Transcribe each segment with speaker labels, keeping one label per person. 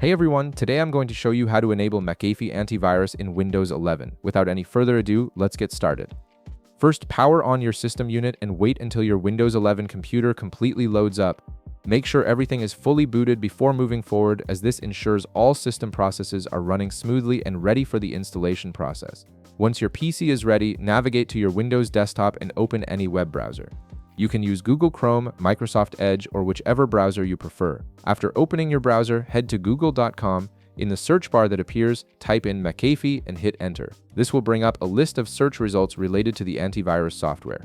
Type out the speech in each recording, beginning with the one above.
Speaker 1: Hey everyone, today I'm going to show you how to enable McAfee Antivirus in Windows 11. Without any further ado, let's get started. First, power on your system unit and wait until your Windows 11 computer completely loads up. Make sure everything is fully booted before moving forward, as this ensures all system processes are running smoothly and ready for the installation process. Once your PC is ready, navigate to your Windows desktop and open any web browser. You can use Google Chrome, Microsoft Edge, or whichever browser you prefer. After opening your browser, head to google.com. In the search bar that appears, type in McAfee and hit enter. This will bring up a list of search results related to the antivirus software.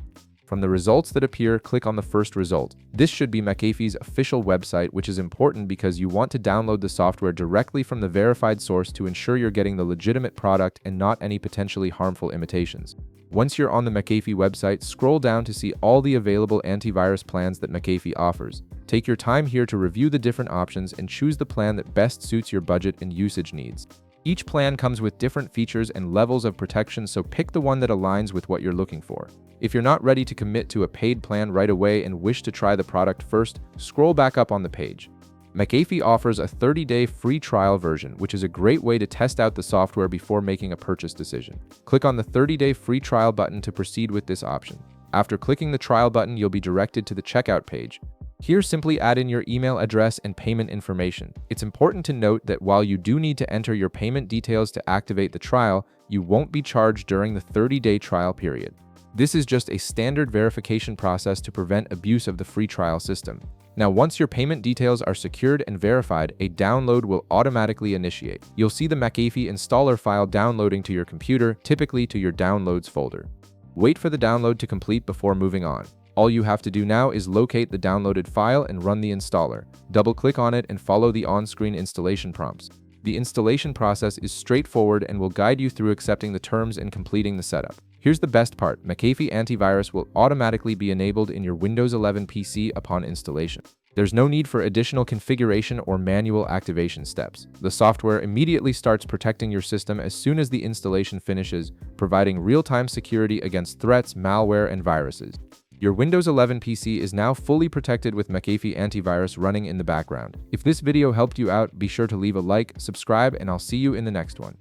Speaker 1: From the results that appear, click on the first result. This should be McAfee's official website, which is important because you want to download the software directly from the verified source to ensure you're getting the legitimate product and not any potentially harmful imitations. Once you're on the McAfee website, scroll down to see all the available antivirus plans that McAfee offers. Take your time here to review the different options and choose the plan that best suits your budget and usage needs. Each plan comes with different features and levels of protection, so pick the one that aligns with what you're looking for. If you're not ready to commit to a paid plan right away and wish to try the product first, scroll back up on the page. McAfee offers a 30-day free trial version, which is a great way to test out the software before making a purchase decision. Click on the 30-day free trial button to proceed with this option. After clicking the trial button, you'll be directed to the checkout page. Here, simply add in your email address and payment information. It's important to note that while you do need to enter your payment details to activate the trial, you won't be charged during the 30-day trial period. This is just a standard verification process to prevent abuse of the free trial system. Now, once your payment details are secured and verified, a download will automatically initiate. You'll see the McAfee installer file downloading to your computer, typically to your downloads folder. Wait for the download to complete before moving on. All you have to do now is locate the downloaded file and run the installer. Double-click on it and follow the on-screen installation prompts. The installation process is straightforward and will guide you through accepting the terms and completing the setup. Here's the best part: McAfee Antivirus will automatically be enabled in your Windows 11 PC upon installation. There's no need for additional configuration or manual activation steps. The software immediately starts protecting your system as soon as the installation finishes, providing real-time security against threats, malware, and viruses. Your Windows 11 PC is now fully protected with McAfee Antivirus running in the background. If this video helped you out, be sure to leave a like, subscribe, and I'll see you in the next one.